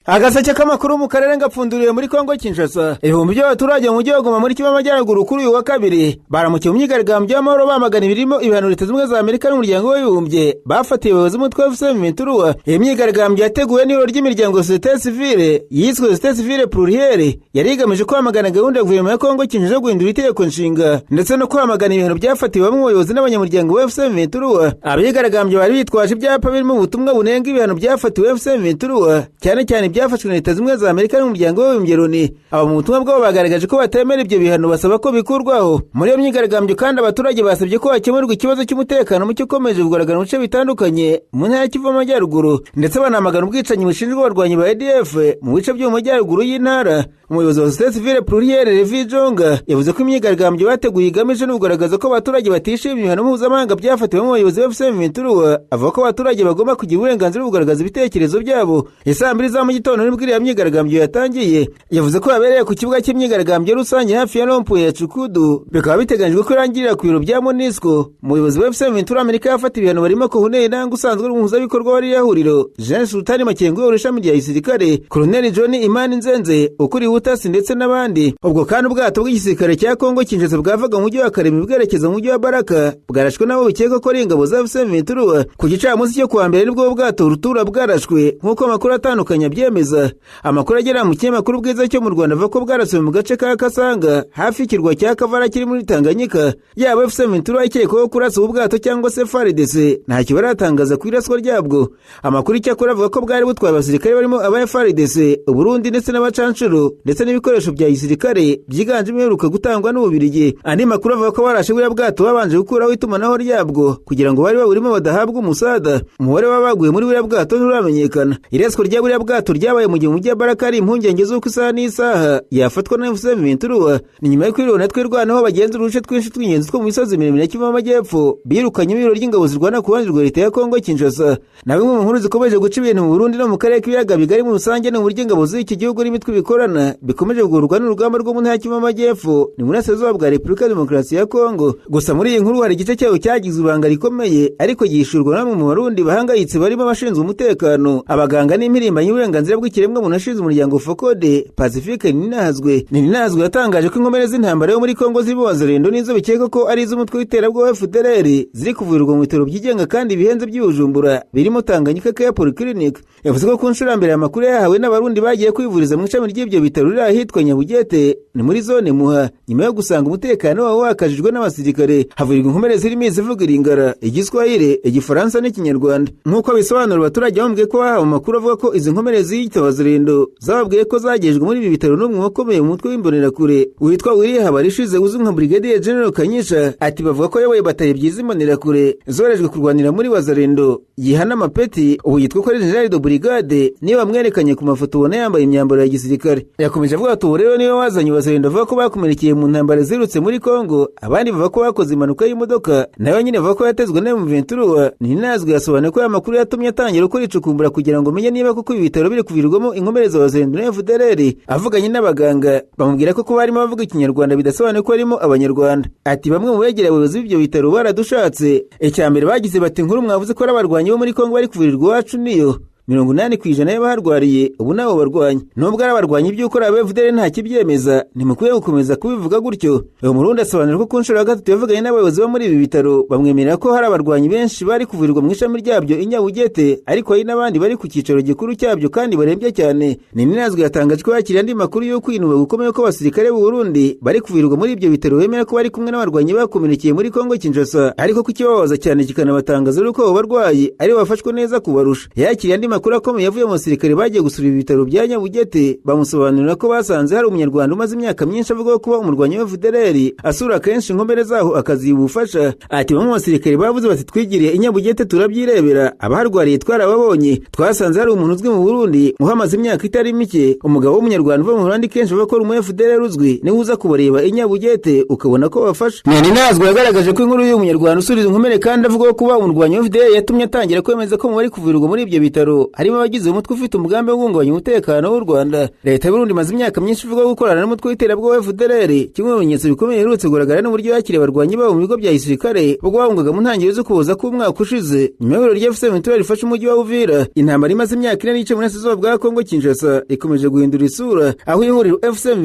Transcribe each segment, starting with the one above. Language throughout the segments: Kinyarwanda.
Agaseke k'amakuru mu karere ngapfunduriye muri Kongo Kinshasa. Ibihumbi by'abaturage mu mujyi wa Goma muri Kivu y'Amajyaruguru kuri uyu wa kabiri baramukiye mu myigaragambyo y'amahoro bamagana ibirimo ibihano Leta z'Ubumwe za Amerika n'umuryango w'abibumbye bafatiye abayobozi b'umutwe wa M23. Iyi myigaragambyo yateguwe n'ibiro ry'imiryango Société Civile yiswe Société Civile Plurielle yari igamije kwamagana gahunda ya guverinoma ya Kongo Kinshasa guhindura itegeko nshinga ndetse no kwamagana ibihano byafatiwe bamwe mu bayobozi n'abanyamuryango wa M23. Abigaragambyo bari bitwaje ibyapa birimo ubutumwa bunenga ibihano byafatiwe M23 cyane cyane byafashwe na Leta z'Ubumwe za Amerika n'umuryango w'abibumbye Loni. Aba mu butumwa bwabo bagaragaje ko batemera ibyo bihano basaba ko bikurwaho. Muri iyo myigaragambyo kandi abaturage basabye ko hakemurwa ikibazo cy'umutekano muke ukomeje kugaragara mu bice bitandukanye mu ntara ya Kivu y'Amajyaruguru ndetse banamagana ubwicanyi bushinjwa abarwanyi ba ADF mu bice byo mu majyaruguru y'intara. Umuyobozi wa Société Civile Plurielle Levi Jonga yavuze ko imyigaragambyo bateguye igamije no kugaragaza ko abaturage batishimiye ibihano mpuzamahanga byafatiwe mu bayobozi ba M23. Avuga ko abaturage bagomba kugira uburenganzira bwo kugaragaza ibitekerezo byabo. Saa 2 za mu gitondo nibwo iriya myigaragambyo yatangiye. Yavuze ko yabereye ku kibuga cy'imyigaragambyo rusange hafi ya Rompuwe ya Cukudu, bikaba biteganyijwe ko irangirira ku biro bya MONUSCO. Umuyobozi wa M23 Amerika yafata ibihano barimo ko Huneye Nanga usanzwe umuhuzabikorwa wari yahuriro, Jean Sultani Makengo w'ishami rya gisirikare, Colonel John Imani Nzenze ukuri ubutasi ndetse n'abandi. Ubwo kandi ubwato bw'igisirikare cya Kongo Kinshasa bwavaga mu mujyi wa Karemi bwerekeza mu mujyi wa Baraka bwarashwe nabo bikeka ko ari ingabo za M23. Ku gicamunsi cyo kuwa mbere nibwo ubwato rutura bwarashwe nk'uko amakuru atandukanye abyemeza. Amakuru agera mu kinyamakuru Bwiza cyo mu Rwanda avuga ko bwarasuwe mu gace ka Kasanga hafi y'ikirwa cya Kavara kiri muri Tanganyika. Yaba M23 ikekwaho kurasa ubwato cyangwa se FARDC ntacyo baratangaza ku iraswa ryabwo. Amakuru icyakora avuga ko bwari butwaye abasirikare barimo aba FARDC, Uburundi ndetse n'abacancuro ndetse n'ibikoresho bya gisirikare byiganjemo iheruka gutangwa n'Ububirigi. Andi makuru avuga ko barashe buriya bwato babanje gukuraho itumanaho ryabwo kugira ngo bari baburimo badahabwa umusada. Umubare w'abaguye muri buriya bwato nturamenyekana. Iraswa rya buriya bwato ryabaye mu gihe umujyi wa Baraka ari impungenge z'uko isaha n'isaha yafatwa na M23. Ni nyuma y'uko irona twirwanaho bagenzura uduce twinshi tw'ingenzi two mu misozi miremire ya Kivu y'Amajyepfo birukanye ibiro ry'ingabo zirwana ku ruhande rwa Leta ya Kongo Kinshasa. Na bimwe mu nkuru zikomeje guca ibintu mu Burundi no mu karere k'ibiyaga bigari mu rusange no mu buryo ingabo z'iki gihugu n'imitwe bikorana bikomeje kugorwa n'urugamba rwo mu ntara ya Kivu y'Amajyepfo ni muri Burasirazuba bwa Repubulika ya Demokarasi ya Kongo. Gusa muri iyi nkuru hari igice cyayo cyagize ibanga rikomeye ariko gihishurwa namwe mu Barundi bahangayitse barimo abashinzwe umutekano, abaganga n'impirimbanyi y'uburenganzira bw'ikiremwa muntu ashinzwe umuryango Focode Pacifique Ninazwe yatangaje ko inkomere z'intambara yo muri Kongo z'Ibazarendo nizo bikeka ko ari iz'umutwe w'iterabwoba FDLR ziri kuvurirwa mu bitaro byigenga kandi bihenze by'Ubujumbura birimo Tanganyika Care Polyclinic. Yavuze ko ku nshuro mbere amakuru yahawe n'abarundi bagiye kwivuriza mu ishami ry'ibyo bitaro riri ahitwa Nyabugete ni muri zone Muha nyuma yo gusanga umutekano wabo wakajijwe n'abasirikare. Havurirwa inkomere zirimo izivuga Iringara, Igiswahili, Igifaransa n'Ikinyarwanda. Nk'uko bisobanura abaturage bambwiye ko bahawe amakuru avuga ko izi nkomere z'Ibazarendo zababwiye ko zagejejwe muri ibi bitaro n'umwe wakomeye mu mutwe w'imbonerakure witwa Willy Habarishize uzwi nka Brigadier General Kanyisha. Ati bavuga ko yabaye bataye byiza imbonerakure zorejwe kurwanira muri Bazarendo yihana amapeti ubu yitwa ko ari General de Brigade niba bamwerekanye ku mafoto ubona yambaye imyambaro ya gisirikare. Yakomeje avuga ati ubu rero niwe wazanye Bazarendo avuga ko bakomerekeye mu ntambara zirutse muri Kongo, abandi bavuga ko bakoze impanuka y'imodoka nayo nyine bavuga ko yatezwe na M23. Ninazwe yasobanuye ko aya makuru yatumye atangira gukora icukumbura kugira ngo menye niba koko ibi bitaro biri kuvirwamo inkomere za Bazarendo na FDLR. Avuganye n'abaganga bamubwira ko barimo bavuga Ikinyarwanda bidasobanuye ko harimo Abanyarwanda. Ati bamwe mu begera abayobozi b'ibyo bitaro baradushatse. Icyambere bagize bati inkuru mwavuze ko ari abarwanyi bo muri Kongo bari kuvirirwa iwacu niyo 80% y'abaharwariye ubu nabo barwanyi. Nubwo ari abarwanyi by'uko FDLR nta kibyemeza ntimukwiye gukomeza kubivuga gutyo. Uyu Murundi asobanura ko ku nshuro ya gatatu yavuganye n'abayobozi bo muri ibi bitaro bamwemerera ko hari abarwanyi benshi bari kuvurirwa mu ishami ryabyo i Nyabugete ariko hari n'abandi bari ku cyicaro gikuru cyabyo kandi barembye cyane. Ninazwe yatangaje ko yakiriye andi makuru yo kwinuba gukomeye ko abasirikare b'u Burundi bari kuvurirwa muri ibyo bitaro bemera ko bari kumwe n'abarwanyi bakomerekeye muri Kongo Kinshasa ariko ko ikibabaza cyane kikanabatangaza uko abo barwayi ari bafashwe neza kubarusha. Yakiriye andi makuru akomeye yavuye mu basirikare bagiye gusura ibitaro bya Nyabugete bamusobanurira ko basanze hari umunyarwanda umaze imyaka myinshi avuga ko umurwanyi wa FDLR asura kenshi inkomere zaho akaziba ubufasha. Ati bamwe mu basirikare bavuze bati twigiriye i Nyabugete turabyirebera, abaharwariye twarababonye, twasanze hari umuntu uzwi mu Burundi uhamaze imyaka itari mike, umugabo w'umunyarwanda uva mu Burundi kenshi avuga ko umu FDLR uzwi niwe uza kubareba i Nyabugete ukabona ko bafasha. Ninazwe yagaragaje ko inkuru y'umunyarwanda usuriza inkomere kandi avuga ko kuba umurwanyi wa FDLR yatumye atangira kwemeza ko mu bari kuvurirwa muri ibyo bitaro ngo harimo abagize umutwe ufite umugambi wo guhungabanya umutekano w'u Rwanda. Leta y'u Burundi imaze imyaka myinshi ivuga gukorana n'umutwe w'iterabwoba FDLR, kimwe mu bimenyetso bikomeye biherutse kugaragara n'uburyo yakiriye abarwanyi babo mu bigo bya gisirikare ubwo bahungaga mu ntangiriro zo kuboza k'umwaka ushize. Nyuma y'ibirori rya FCM rifashe umujyi wa Uvira, intambara imaze imyaka 4 n'igice mu burasirazuba bwa Kongo Kinshasa ikomeje guhindura isura, aho ihuriro FCM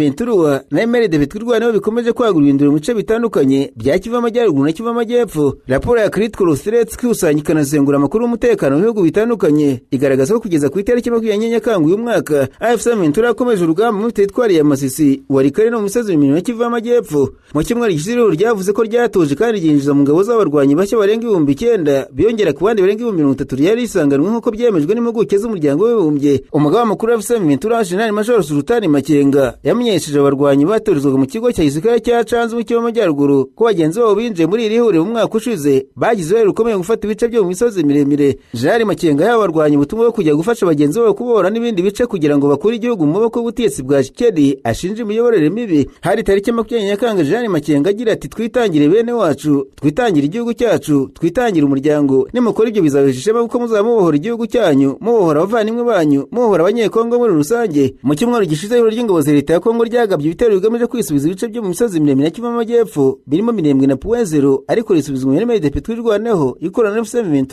na MRDV twirwanaho bikomeje kwagura ibindiro mu bice bitandukanye bya Kivu Amajyaruguru na Kivu Amajyepfo. Raporo ya Critical Threats ikusanya ikanasengura amakuru y'umutekano mu bihugu bitandukanye igaragaza ko kugeza ku itariki 20 Nyakanga uyu mwaka FCM yakomeje urugamba mu teritwari ya Masisi, Walikale no mu misozi minini ya Kivu Amajyepfo. Mu cyumweru gishize ryavuze ko ryatoje kandi ryinjiza mu ngabo z'abarwanyi bashya barenga 9,000 biyongera ku bandi barenga 30,000 yari isanganwe nk'uko byemejwe n'impuguke z'umuryango w'Abibumbye. Umugaba mukuru wa FCM General Major Sultani Makenga yamenyesheje abarwanyi batorezwaga mu kigo cya gisirikare cya Canzu mu Kivu Amajyaruguru ko bagenzi babo binjiye muri iri huriro mu mwaka ushize bagize uruhare rukomeye gufata ibice byo mu misozi miremire. General Makenga y'abarwanyi ubutumwa bwo kujya gufasha bagenzi babo kubohora n'ibindi bice kugira ngo bakure igihugu mu maboko y'ubutegetsi bwa Tshisekedi ashinja imiyoborere mibi. Hari tariki 20 Nyakanga General Makenga agira ati twitangire bene wacu, twitangire igihugu cyacu, twitangire umuryango, nimukora ibyo bizabeshishe kuko muzamubohora igihugu cyanyu, mubohora abavandimwe banyu, mubohora abanyekongo muri rusange. Mu cyumweru gishize ihuriro ry'ingabo za leta ya Kongo ryagabye ibitero bigamije kwisubiza ibice byo mu misozi miremire ya Kivu Amajyepfo birimo Minembwe na Puwenzero, ariko risubizwa muri MRDP twirwanaho ikorana na FCM.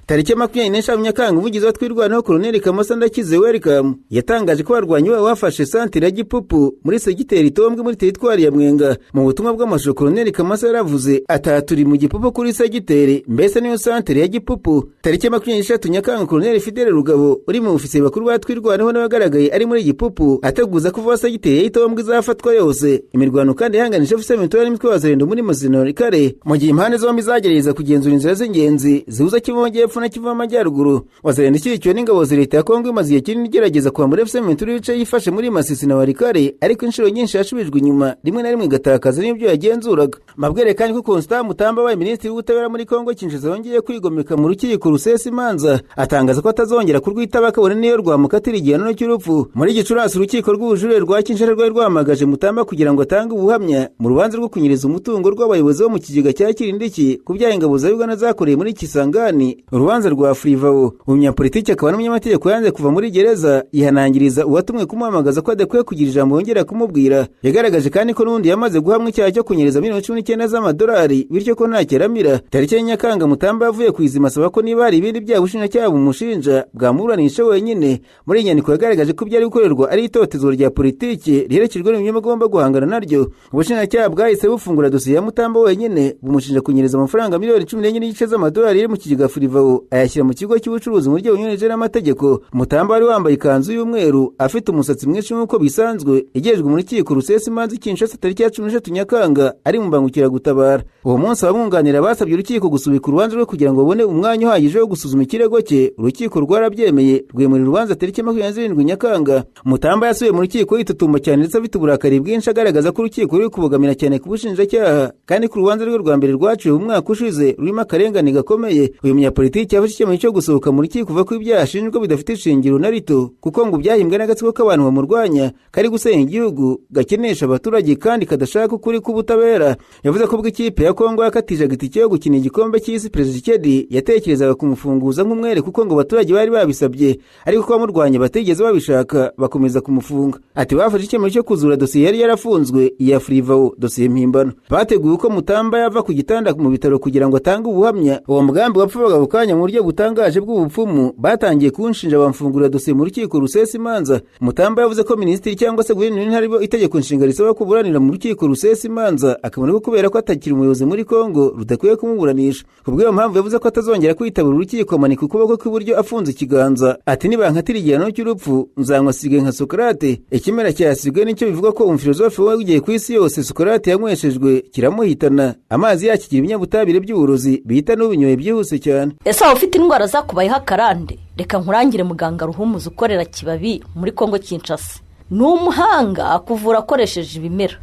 Tariki 20 Nyakanga umuvugizi wa twirwanaho Colonel Kamasa Ndakize Welcome yatangaje ko abarwanyi babo bafashe santere ya Gipupu muri segiteri Tombwe muri teritwari ya Mwenga. Mu butumwa bw'amashusho Colonel Kamasa yaravuze ataturi mu Gipupu kuri segiteri, mbese niyo santere ya Gipupu. Tariki 23 Nyakanga Colonel Fidele Rugabo uri mu ofisiye bakuru ba twirwanaho n'abagaragaye ari muri Gipupu ateguza ko vuba segiteri y'Itombwe izafatwa yose. Imirwano kandi ihanganisha FCM n'imitwe wazarendo muri Walikale, mu gihe impande zombi zagerageza kugenzura inzira z'ingenzi zihuza Kivu Amajyepfo na Kivu Amajyaruguru. Wazarendo ishyigikiwe n'ingabo za leta ya Kongo imaze igihe kinini igerageza kwambura FCM ibice yifashe muri Masisi na Walikale, ariko inshuro nyinshi yashubijwe inyuma, rimwe na rimwe igatakaza n'ibyo yagenzuraga. Mabwire kandi ko Constant Mutamba wabaye minisitiri w'ubutabera muri Kongo Kinshasa yongeye kwigomeka mu rukiko rusesa imanza, atangaza ko atazongera kurwitaba kabone niyo rwamukatira igihano cy'urupfu. Muri Gicurasi urukiko rw'ubujurire rwa Kinshasa rwari rwamagaje Mutamba kugira ngo atange ubuhamya mu rubanza rwo kunyereza umutungo rw'abayobozi bo mu kigega cya Kirindiki ku byaha ingabo za Uganda zakoreye muri Kisangani. Urubanza rwa Frivao, umunyapolitiki akaba n'umunyamategeko yanze kuva muri gereza, yihanangiriza uwatumwe kumuhamagaza ko adakwiye kugira ijambo yongera kumubwira. Yagaragaje kandi ko n'undi yamaze guhamwa icyaha cyo kunyereza $19,000 bityo ko nta keramira. Tariki ya Nyakanga Mutamba yavuye kwizima asaba ko niba hari ibindi byaha ubushinjacyaha bumushinja bwamuranisha wenyine. Muri iyi nyandiko yagaragaje ko byari gukorerwa ari itotezwa rya politiki riherekejwe n'ibinyoma agomba guhangana naryo. Ubushinjacyaha bwahise bufungura dosiye ya Mutamba wenyine bumushinja kunyereza amafaranga $14,000 iri mu kigega Frivao ayashyira mu kigo cy'ubucuruzi mu buryo bunyuranyije n'amategeko. Mutamba wari wambaye ikanzu y'umweru afite umusatsi mwinshi nk'uko bisanzwe igejwe mu rukiko rusesa imanza Kinshasa tariki ya 13 Nyakanga ari mu mbangukiragutabara. Uwo munsi abamwunganira basabye urukiko gusubika urubanza rwe kugira ngo babone umwanya uhagije wo gusuzuma ikirego cye. Urukiko rwarabyemeye rwemera urubanza tariki 27 Nyakanga. Mutamba yasubiye mu rukiko yitotomba cyane ndetse afite uburakari bwinshi agaragaza ko urukiko ruri kubogamira cyane ku bushinjacyaha kandi ku rubanza rwe rwa mbere rwaciwe mu mwaka ushize rurimo akarengane gakomeye. Uyu munyapolitiki yafashe icyemezo cyo gusohoka mu rukiko kuva ko ibyaha ashinjwa bidafite ishingiro na rito, kuko ngo byahimbwe n'agatsiko k'abantu bamurwanya kari gusenya igihugu, gakenesha abaturage kandi kadashaka ukuri k'ubutabera. Yavuze ko bw'ikipe ya Kongo yakatije agitike yo gukina igikombe cy'isi Perezida Tshisekedi yatekerezaga kumufunguza nk'umwere kuko ngo abaturage bari babisabye, ariko ko bamurwanya batigeze babishaka bakomeza kumufunga. Ati bafashe icyemezo cyo kuzura dosiye yari yarafunzwe ya Frivao, dosiye mpimbano. Bateguye ko Mutamba yava ku gitanda mu bitaro kugira ngo atange ubuhamya. Uwo mugambi wapfaga bukanya mu buryo butangaje bw'ubupfumu. Batangiye kunshinja bamfungura dosiye mu rukiko rusesa imanza. Mutamba yavuze ko minisitiri cyangwa se guverineri ntaribo itegeko nshinga risaba kuburanira mu rukiko rusesa imanza, akabona ko kubera ko atakiri umuyobozi muri Kongo rudakwiye kumuburanisha. Kubw'iyo mpamvu yavuze ko atazongera kwitabira urukiko amanika ukuboko kw'iburyo afunze ikiganza. Ati nibankatira igihano cy'urupfu nzanywa sige nka Sokrate. Ikimera cyasibwe nicyo bivuga ko umufilozofe wagiye ku isi yose Sokrate yanyweshejwe kiramuhitana, amazi yakigira ibinyabutabire by'uburozi bihita n'ubinyoye byihuse cyane. Ese aho ufite indwara zakubayeho akarande, reka nkurangire muganga Ruhumuza ukorera Kibabi muri Kongo Kinshasa. Ni umuhanga akuvura akoresheje ibimera.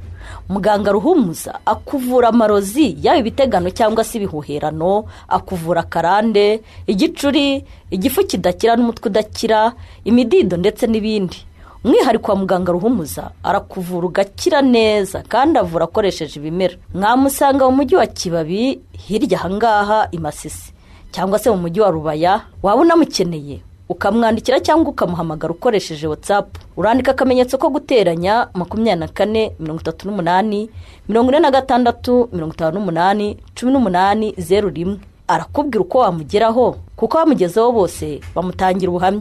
Muganga Ruhumuza akuvura amarozi yaba ibitegano cyangwa se ibihuherano, akuvura karande, igicuri, igifu kidakira n'umutwe udakira, imidido ndetse n'ibindi. Umwihariko wa muganga Ruhumuza arakuvura ugakira neza kandi avura akoresheje ibimera. Mwamusanga mu mujyi wa Kibabi hirya hangaha i Masisi cyangwa se mu mujyi wa Rubaya. Waba unamukeneye ukamwandikira cyangwa ukamuhamagara ukoresheje WhatsApp. Urandika akamenyetso ko guteranya 24 38 46 58 18 01. Arakubwira uko wamugeraho, kuko bamugezeho bose bamutangira ubuhamya.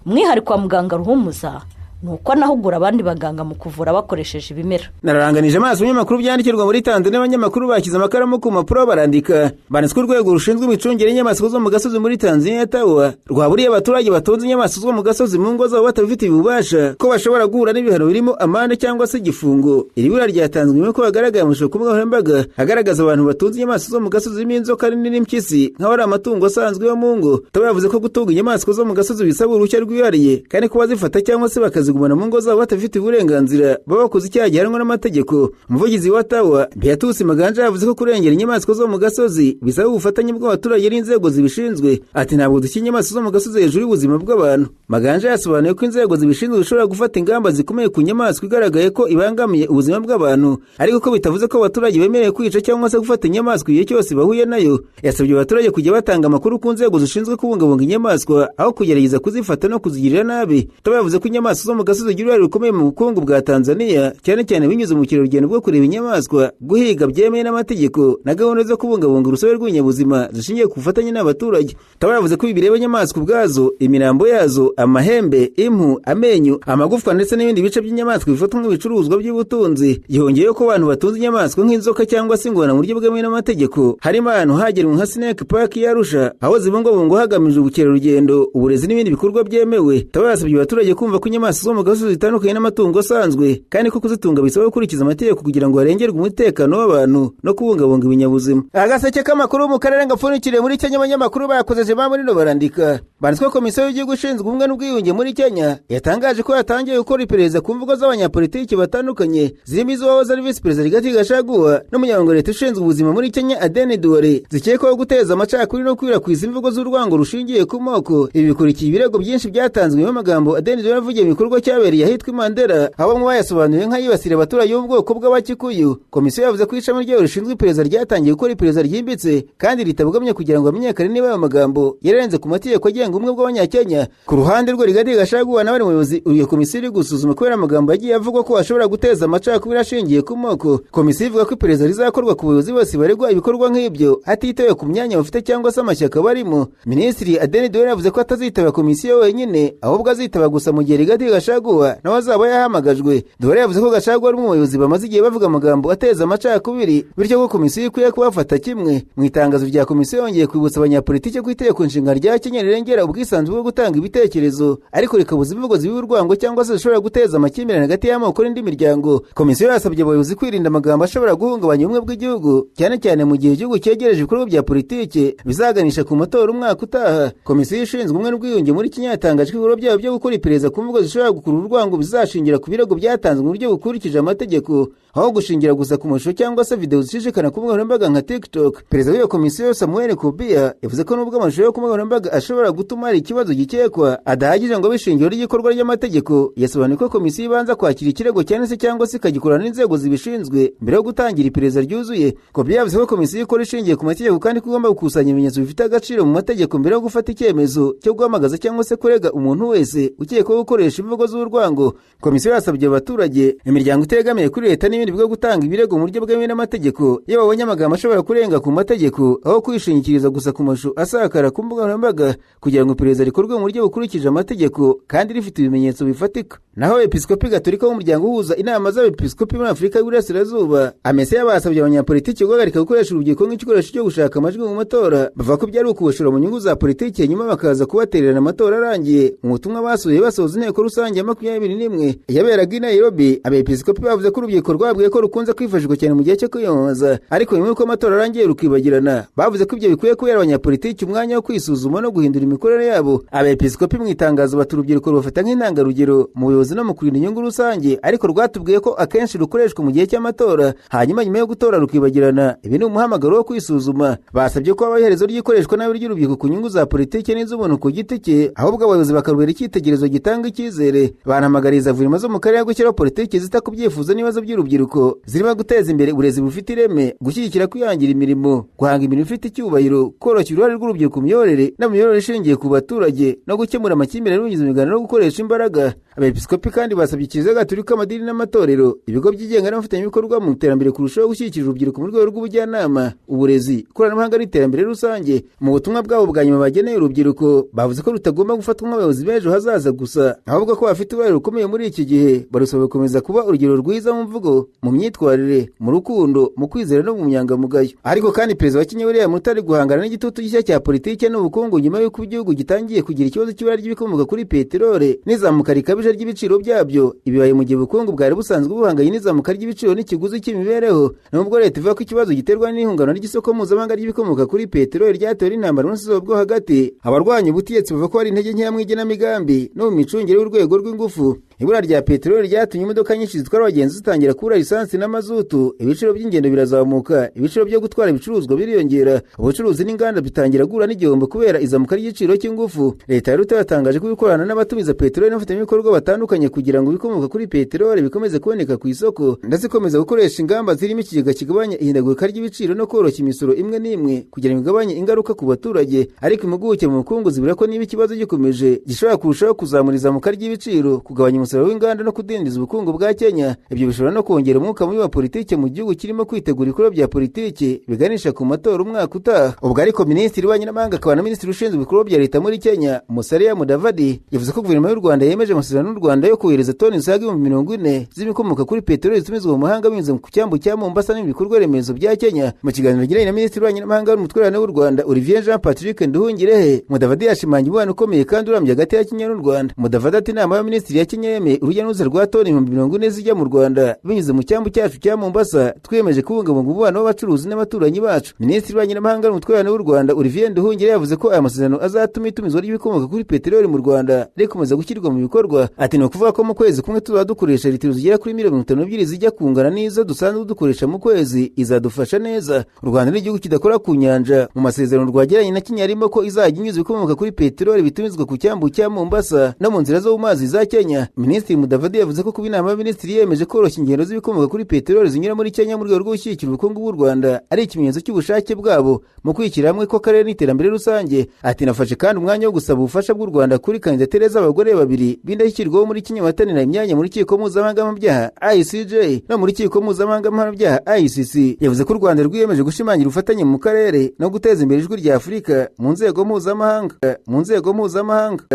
Umwihariko wa muganga Ruhumuza nuko anahugura abandi baganga mu kuvura bakoresheje ibimera. Nararanganije amaso y'amakuru byandikirwa muri Tanzania, abanyamakuru bakiza amakaramu ku mpapuro barandika. Banditswe urwego rushinzwe imicungire y'inyamaswa zo mu gasozi muri Tanzania TAWA rwaburiye abaturage batonze inyamaswa zo mu gasozi mu ngo zabo batabifitiye ububasha ko bashobora guhura n'ibihano birimo amande cyangwa se igifungo. Iri bura ryatanzwe nyuma ko hagaragaye amashusho ku mbuga nkoranyambaga agaragaza abantu batonze inyamaswa zo mu gasozi zirimo inzoka nini n'impyisi nk'aho ari amatungo asanzwe yo mu ngo. TAWA yavuze ko gutunga inyamaswa zo mu gasozi bisaba uruhushya rwihariye kandi ko bazifata cyangwa se bakazigumana mu ngo zabo batafite uburenganzira baba bakoze icyaha gihanwa n'amategeko. Umuvugizi wa TAWA Beatrice Maganja yavuze ko kurengera inyamaswa zo mu gasozi bisaba ubufatanye bw'abaturage n'inzego zibishinzwe. Ati ntabwo dushyira inyamaswa zo mu gasozi hejuru y'ubuzima bw'abantu. Maganja yasobanuye ko inzego zibishinzwe zishobora gufata ingamba zikomeye ku nyamaswa igaragaye ko ibangamiye ubuzima bw'abantu, ariko ko bitavuze ko abaturage bemerewe kwica cyangwa se gufata inyamaswa igihe cyose bahuye nayo. Yasabye abaturage kujya batanga amakuru ku nzego zishinzwe kubungabunga inyamaswa aho kugerageza kuzifata no kuzigirira nabi. TAWA yavuze ko inyamaswa zo mu gasozi zigira uruhare rukomeye mu bukungu bwa Tanzania, cyane cyane binyuze mu kirarugendo bwo kureba inyamaswa, guhiga byemewe n'amategeko na gahunda zo kubungabunga urusobe rw'ibinyabuzima zishingiye ku bufatanye n'abaturage. TAWA yavuze ko bireba inyamaswa ubwazo, imirambo yazo, amahembe, impu, amenyo, amagufwa ndetse n'ibindi bice by'inyamaswa bifatwa nk'ibicuruzwa by'ubutunzi. Yongeyeho ko abantu batunze inyamaswa nk'inzoka cyangwa se ingona mu buryo bwemewe n'amategeko harimo ahantu hagenwe nka Snake Park ya Arusha aho zibungabungwa hagamijwe ubukerarugendo, uburezi n'ibindi bikorwa byemewe. TAWA yasabye abaturage kumva ko inyamaswa zo mu gasozi zitandukanye n'amatungo asanzwe kandi ko kuzitunga bisaba gukurikiza amategeko kugira ngo harengerwe umutekano w'abantu no kubungabunga ibinyabuzima. Agaseke k'amakuru mu karere gapfunikiriye muri Kenya, abanyamakuru bakozeje ba muri no barandika. Banditswe komisiyo y'igihugu ishinzwe ubumwe n'ubwiyunge muri Kenya yatangaje ko yatangiye gukora iperereza ku mvugo z'abanyapolitiki batandukanye zirimo iz'uwahoze ari visi perezida Rigathi Gachagua n'umunyamabanga leta ushinzwe ubuzima muri Kenya Aden Duale zikekwaho guteza amacakubiri no kwirakwisa imvugo z'urwango rushingiye ku moko. Ibi bikurikiye ibirego byinshi byatanzwe mu magambo Aden Duale avugiye mu bikorwa cyabereye ahitwa Mandera aho bamwe bayasobanuye nk'ayibasira abaturage b'ubwoko bw'abakikuyu. Komisiyo yavuze ko ishami ryayo rishinzwe iperereza ryatangiye gukora iperereza ryimbitse kandi ritabogamye kugira ngo hamenyekane niba ayo magambo yarenze ku mategeko agenga ubumwe bw'abanyakenya. Ku ruhande rwe Rigathi Gachagua nawe ari umuyobozi uriyo komisiyo iri gusuzuma kubera amagambo yagiye avugwa ko ashobora guteza amacakubiri ashingiye ku moko. Komisiyo ivuga ko iperereza rizakorwa ku bayobozi bose baregwa ibikorwa nk'ibyo hatitawe ku myanya bafite cyangwa se amashyaka barimo. Minisitiri Aden Duale yavuze ko atazitaba komisiyo wenyine ahubwo azitaba gusa mu gihe Rigathi Gachagua nawe azaba yahamagajwe. Duale yavuze ko Gachagua ari mu bayobozi bamaze igihe bavuga amagambo ateza amacakubiri bityo ko komisiyo ikwiye kubafata kimwe. Mu itangazo rya komisiyo yongeye kwibutsa abanyapolitiki ko itegeko nshinga rya Kenya rirengera ubwisanzure bwo gutanga ibitekerezo ariko rikabuza imvugo zibiba urwango cyangwa se zishobora guteza amakimbirane hagati y'amoko n'indi miryango. Komisiyo yasabye abayobozi kwirinda amagambo ashobora guhungabanya ubumwe bw'igihugu cyane cyane mu gihe igihugu cyegereje ibikorwa bya politiki bizaganisha ku matora umwaka utaha. Komisiyo ishinzwe ubumwe n'ubwiyunge muri Kenya yatangaje ko ibikorwa byabo byo gukora iperereza ku mvugo zishobora gukurura urwango bizashingira ku birego byatanzwe mu buryo bukurikije amategeko aho gushingira gusa ku mashusho cyangwa se video zishishikana ku mbuga nkoranyambaga nka TikTok. Perezida w'iyo komisiyo Samuel Kubia yavuze ko nubwo amashusho yo ku mbuga nkoranyambaga ashobora gutuma hari ikibazo gikekwa adahagije ngo bishingiro ry'igikorwa ry'amategeko. Yasobanuye ko komisiyo ibanza kwakira ikirego cyanditse cyangwa se ikagikorana n'inzego zibishinzwe mbere yo gutangira iperereza ryuzuye. Kubia yavuze ko komisiyo ikora ishingiye ku mategeko kandi ko igomba gukusanya ibimenyetso bifite agaciro mu mategeko mbere yo gufata icyemezo cyo guhamagaza cyangwa se kurega umuntu wese ukekwaho gukoresha imvugo z'urwango. Komisiyo yasabye abaturage, imiryango itegamiye kuri leta n'ibindi bigo gutanga ibirego mu buryo bwemewe n'amategeko iyo babonye amagambo ashobora kurenga ku mategeko aho kwishingikiriza gusa ku mashusho asakara ku mbuga nkoranyambaga kugira ngo iperereza rikorwe mu buryo bukurikije amategeko kandi rifite ibimenyetso bifatika. Naho Episkopi Gatolika w'umuryango uhuza inama z'abepiskopi muri Afurika y'Iburasirazuba Amese basabye abanyapolitiki guhagarika gukoresha urubyiruko nk'igikoresho cyo gushaka amajwi mu matora, bavuga ko byari ukuboshora mu nyungu za politiki nyuma bakaza kubatererana amatora arangiye. Mu butumwa basuye basoza inteko rusange ya 21 yaberaga i Nairobi, abepiskopi bavuze ko urubyiruko rwabwiye ko rukunze kwifashishwa cyane mu gihe cyo kwiyamamaza ariko nyuma y'uko amatora arangiye rukibagirana. Bavuze ko ibyo bikwiye kubera abanyapolitiki umwanya wo kwisuzuma no guhindura imikorere yabo. Abepiskopi mu itangazo bati urubyiruko rubafata nk'intangarugero mu buyobozi no mu kurinda inyungu rusange ariko rwatubwiye ko akenshi rukoreshwa mu gihe cy'amatora hanyuma nyuma yo gutora rukibagirana. Ibi ni umuhamagaro wo kwisuzuma. Basabye ko habaho iherezo ry'ikoreshwa nabi ry'urubyiruko ku nyungu za politiki n'iz'umuntu ku giti cye ahubwo abayobozi bakarubera icyitegererezo gitanga icyizere. bose banahamagariza guverinoma zo mu karere gushyiraho politiki zita ku byifuzo n'ibibazo by'urubyiruko zirimo guteza imbere uburezi bufite ireme, gushyigikira kwihangira imirimo, guhanga imirimo ifite icyubahiro, koroshya uruhare rw'urubyiruko mu miyoborere n'imiyoborere ishingiye ku baturage no gukemura amakimbirane binyuze mu biganiro no gukoresha imbaraga. Abepiskopi kandi basabye Kiliziya Gatolika, amadini n'amatorero, ibigo byigenga n'abafatanyabikorwa mu iterambere kurushaho gushyigikira urubyiruko mu rwego rw'ubujyanama, uburezi, ikoranabuhanga n'iterambere rusange. Mu butumwa bwabo bwa nyuma bageneye urubyiruko bavuze ko rutagomba gufatwa nk'abayobozi b'ejo hazaza gusa, ahubwo ko bafite uruhare rukomeye muri iki gihe. Barusaba gukomeza kuba urugero rwiza mu mvugo, mu myitwarire, mu rukundo, mu kwizera no mu nyangamugayo. Ariko kandi Perezida wa Kenya William Ruto ari guhangana n'igitutu gishya cya politike n'ubukungu nyuma y'uko igihugu gitangiye kugira ikibazo cy'ibura ry'ibikomoka kuri peteroli n'izamuka rikabije ry'ibiciro byabyo. Ibibaye mu gihe ubukungu bwari busanzwe buhanganye n'izamuka ry'ibiciro n'ikiguzi cy'imibereho, nubwo leta ivuga ko ikibazo giterwa n'ihungabana ry'isoko mpuzamahanga ry'ibikomoka kuri peteroli ryatewe n'intambara n'ubusizi bwo hagati. Abarwanya ubutegetsi bavuga ko hari intege nkeya mu igenamigambi no mu micungire y'urwego rw'ingufu. Ibura rya peteroli ryatumye imodoka nyinshi zitwara abagenzi zitangira kubura lisansi n'amazutu, ibiciro by'ingendo birazamuka, ibiciro byo gutwara ibicuruzwa biriyongera, ubucuruzi n'inganda bitangira guhura n'igihombo kubera izamuka ry'igiciro cy'ingufu. Leta ya Ruto yatangaje ko ikorana n'abatumiza peteroli n'abafatanyabikorwa batandukanye kugira ngo ibikomoka kuri peteroli bikomeze kuboneka ku isoko, ndetse ikomeza gukoresha ingamba zirimo ikigega kigabanya ihindagurika ry'ibiciro no koroshya imisoro imwe n'imwe kugira ngo igabanye ingaruka ku baturage. Ariko impuguke mu bukungu zibura ko niba ikibazo gikomeje gishobora kurushaho kuzamura izamuka ry'ibiciro, kugabanya umusaruro w'inganda no kudindiza ubukungu bwa Kenya. Ibyo bishobora no kongera umwuka mubi wa politike mu gihugu kirimo kwitegura ibikorwa bya politike biganisha ku matora umwaka utaha. Ubwo ariko Minisitiri w'Ububanyi n'Amahanga akaba na Minisitiri ushinzwe ibikorwa bya leta muri Kenya, Musalia Mudavadi, yavuze ko guverinoma y'u Rwanda yemeje amasezerano n'u Rwanda yo kohereza toni zisaga 40,000 z'ibikomoka kuri peteroli zitumizwa mu mahanga binyuze ku cyambu cya Mombasa n'ibikorwa remezo bya Kenya. Mu kiganiro yagiranye na Minisitiri w'Ububanyi n'Amahanga n'umutwererane w'u Rwanda Olivier Jean Patrick Nduhungirehe, Mudavadi yashimangiye umubano ukomeye kandi urambye hagati ya Kenya n'u Rwanda. Mudavadi ati inama y'Abaminisitiri ya Kenya yemeye urujya n'uruza rwa toni 40,000 zijya mu Rwanda binyuze mu cyambu cyacu cya Mombasa, twiyemeje kubungabunga umubano w'abacuruzi n'abaturanyi bacu. Minisitiri w'Ububanyi n'Amahanga n'umutwererane w'u Rwanda Olivier Nduhungirehe yavuze ko aya masezerano azatuma itumizwa ry'ibikomoka kuri peteroli mu Rwanda rikomeza gushyirwa mu bikorwa. Ati ni ukuvuga ko mu kwezi kumwe tuzaba dukoresha litiro zigera kuri 52 zijya kungana n'izo dusanzwe dukoresha mu kwezi. Izadufasha neza. U Rwanda ni igihugu kidakora ku nyanja. Mu masezerano rwagiranye na Kenya harimo ko izajya inyuza ibikomoka kuri peteroli bitumizwa ku cyambu cya Mombasa no mu nzira zo mu mazi za Kenya. Minisitiri Mudavadi yavuze ko kuba inama y'Abaminisitiri yemeje koroshya ingendo z'ibikomoka kuri peteroli zinyura muri Kenya mu rwego rwo gushyigikira ubukungu bw'u Rwanda ari ikimenyetso cy'ubushake bwabo mu kwishyira hamwe ko akarere n'iterambere rusange. Ati nafashe kandi umwanya wo gusaba ubufasha bw'u Rwanda kuri kandidatire z'abagore babiri b'indashyikirwaho muri Kenya bahatanira imyanya muri Rukiko Mpuzamahanga mpanabyaha ICJ no muri Rukiko Mpuzamahanga mpanabyaha ICC. Yavuze ko u Rwanda rwiyemeje gushimangira ubufatanye mu karere no guteza imbere ijwi rya Afurika mu nzego mpuzamahanga.